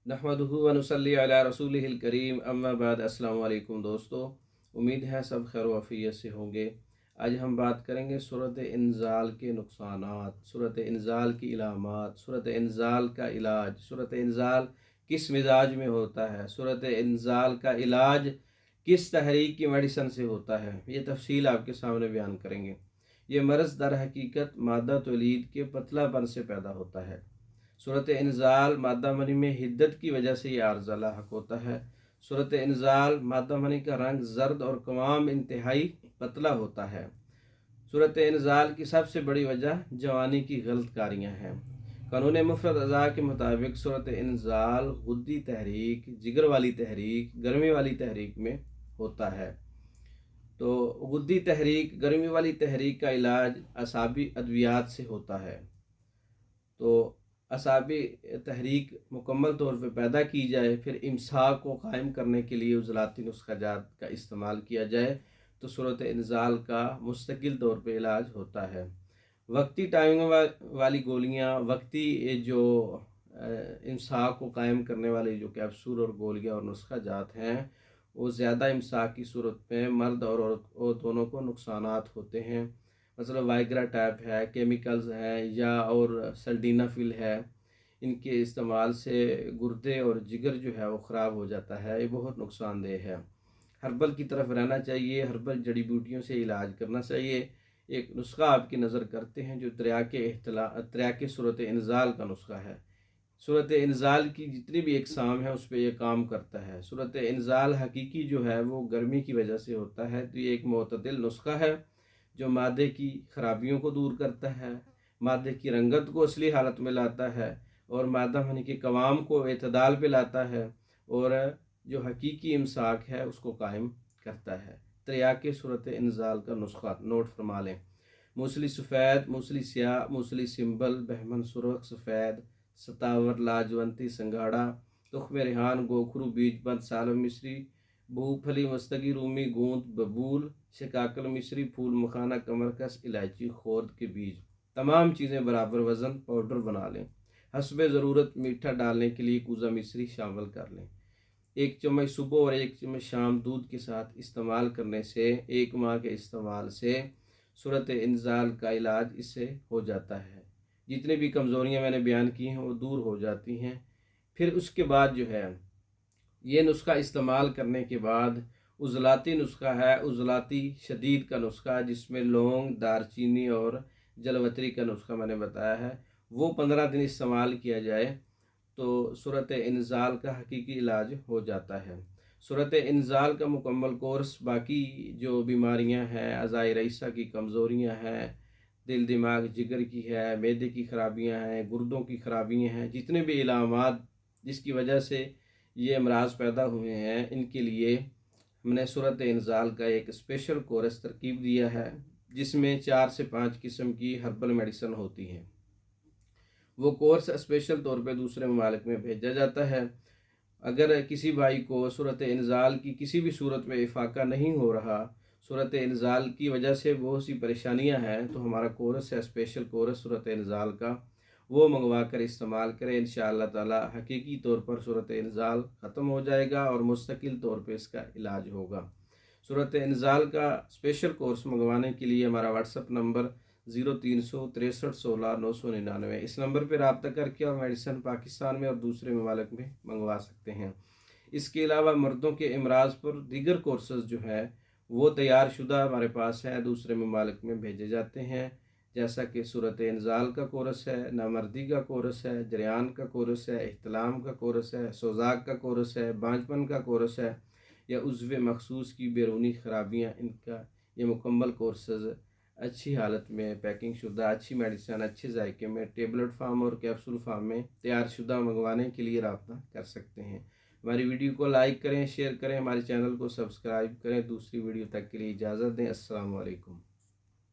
नहमदुहु व नुसल्ली अला रसूलिहिल करीम अम्मा बाद। अस्सलाम वालेकुम दोस्तों, उम्मीद है सब खैर वफ़ियत से होंगे। आज हम बात करेंगे सूरत इंज़ाल के नुकसानात, सूरत इंज़ाल की इलामात, सूरत इंज़ाल का इलाज, सूरत इंज़ाल किस मिजाज में होता है, सूरत इंज़ाल का इलाज किस तहरीक की मेडिसन से होता है, ये तफसील आपके सामने बयान करेंगे। ये मर्ज़ दर हकीकत मादा तौलीद के पतलापन से पैदा होता है। सूरत इंज़ाल मादा मनी में हिद्दत की वजह से ये आर्ज़ा लाहक होता है। सूरत इंज़ाल मादा मनी का रंग जर्द और कमाम इंतहाई पतला होता है। सूरत इंज़ाल की सबसे बड़ी वजह जवानी की गलत कारियाँ हैं। कानून मुफरद अज़ा के मुताबिक सूरत इंज़ाल गुद्दी तहरीक, जिगर वाली तहरीक, गर्मी वाली तहरीक में होता है। तो गुद्दी तहरीक, गर्मी वाली तहरीक का इलाज असाबी अद्वियात से होता है। तो असाबी तहरीक मुकम्मल तौर पर पैदा की जाए, फिर इमसाक को कायम करने के लिए उज़लाती नुस्ख़ाजात का इस्तेमाल किया जाए तो सूरत इंज़ाल का मुस्तकिल तौर पर इलाज होता है। वक्ती टाइमिंग वाली गोलियाँ, वक्ती जो इमसाक को कायम करने वाली जो कैप्सूल और गोलियाँ और नुस्ख़ाजात हैं, वो ज़्यादा इमसाक की सूरत में मर्द और औरत दोनों को नुकसानात होते हैं। मतलब वाइग्रा टाइप है, केमिकल्स हैं, या और सल्डीनाफिल है, इनके इस्तेमाल से गुर्दे और जिगर जो है वो ख़राब हो जाता है। ये बहुत नुकसानदेह है। हर्बल की तरफ रहना चाहिए, हर्बल जड़ी बूटियों से इलाज करना चाहिए। एक नुस्खा आपकी नज़र करते हैं जो त्रियाके सूरत इंज़ाल का नुस्खा है। सूरत इंज़ाल की जितनी भी अक़साम है उस पर यह काम करता है। सूरत इंज़ाल हकीकी जो है वो गर्मी की वजह से होता है। तो ये एक मोतदिल नुस्खा है जो मादे की खराबियों को दूर करता है, मादे की रंगत को असली हालत में लाता है, और मादा मनी के कवाम को एतदाल पे लाता है, और जो हकीकी इमसाक है उसको कायम करता है। त्रियाके सूरत इंज़ाल का नुस्खा नोट फरमा लें। मूसली सफ़ेद, मूसली स्याह, मूसली सिंबल, बहमन सुरख सफ़ेद, सतावर, लाजवंती, संघाड़ा, तुख्म रिहान, गोखरू, बीजबंद, सालम मिस्री, मूँगफली, मस्तगी, रूमी, गूंद, बबूल, शिकाकल मिस्री, फूल मखाना, कमरकस, इलायची, खोर्द के बीज, तमाम चीज़ें बराबर वज़न पाउडर बना लें। हस्बे ज़रूरत मीठा डालने के लिए कूज़ा मिस्री शामिल कर लें। 1 चम्मच सुबह और 1 चम्मच शाम दूध के साथ इस्तेमाल करने से 1 माह के इस्तेमाल से सूरत इंज़ाल का इलाज इससे हो जाता है। जितनी भी कमज़ोरियाँ मैंने बयान की हैं वो दूर हो जाती हैं। फिर उसके बाद जो है ये नुस्खा इस्तेमाल करने के बाद उज़लाती नुस्खा है, उज़लाती शदीद का नुस्खा, जिसमें लौंग, दारचीनी और जलवतरी का नुस्खा मैंने बताया है, वो 15 दिन इस्तेमाल किया जाए तो सूरत इंज़ाल का हकीकी इलाज हो जाता है। सूरत इंज़ाल का मुकम्मल कोर्स बाकी जो बीमारियां हैं, अज़ाई रईसा की कमज़ोरियां हैं, दिल दिमाग जिगर की है, मैदे की खराबियां हैं, गुर्दों की खराबियां हैं, जितने भी इलामात जिसकी वजह से ये अमराज पैदा हुए हैं, इनके लिए हमने सूरत इंज़ाल का एक स्पेशल कोर्स तरकीब दिया है, जिसमें 4 से 5 किस्म की हर्बल मेडिसन होती हैं। वो कोर्स स्पेशल तौर पे दूसरे ममालिक में भेजा जाता है। अगर किसी भाई को सूरत इंज़ाल की किसी भी सूरत में इफाका नहीं हो रहा, सूरत इंज़ाल की वजह से बहुत सी परेशानियां हैं, तो हमारा कोर्स है स्पेशल कोर्स सूरत इंज़ाल का, वो मंगवा कर इस्तेमाल करें। इंशाअल्लाह ताला हकीकी तौर पर सूरत इंज़ाल ख़त्म हो जाएगा और मुस्तकिल तौर पर इसका इलाज होगा। सूरत इंज़ाल का स्पेशल कोर्स मंगवाने के लिए हमारा व्हाट्सअप नंबर 036316 999, इस नंबर पर रब्ता करके और मेडिसन पाकिस्तान में और दूसरे ममालिक में मंगवा सकते हैं। इसके अलावा मर्दों के अमराज पर दीगर कोर्सेज़ जो है वो तैयार शुदा हमारे पास हैं, दूसरे ममालिक में भेजे जाते हैं, जैसा कि सूरत इंज़ाल का कोर्स है, नामर्दी का कोर्स है, जरियान का कोर्स है, इहतलाम का कोर्स है, सोजाक का कोर्स है, बांझपन का कोर्स है, या उज़्व मखसूस की बैरूनी खराबियाँ, इनका ये मुकम्मल कोर्सेज़ अच्छी हालत में पैकिंग शुदा, अच्छी मेडिसिन, अच्छे जायके में, टेबलेट फार्म और कैप्सूल फार्म में तैयार शुदा मंगवाने के लिए रब्ता कर सकते हैं। हमारी वीडियो को लाइक करें, शेयर करें, हमारे चैनल को सब्सक्राइब करें। दूसरी वीडियो तक के लिए इजाज़त दें। अस्सलाम वालेकुम।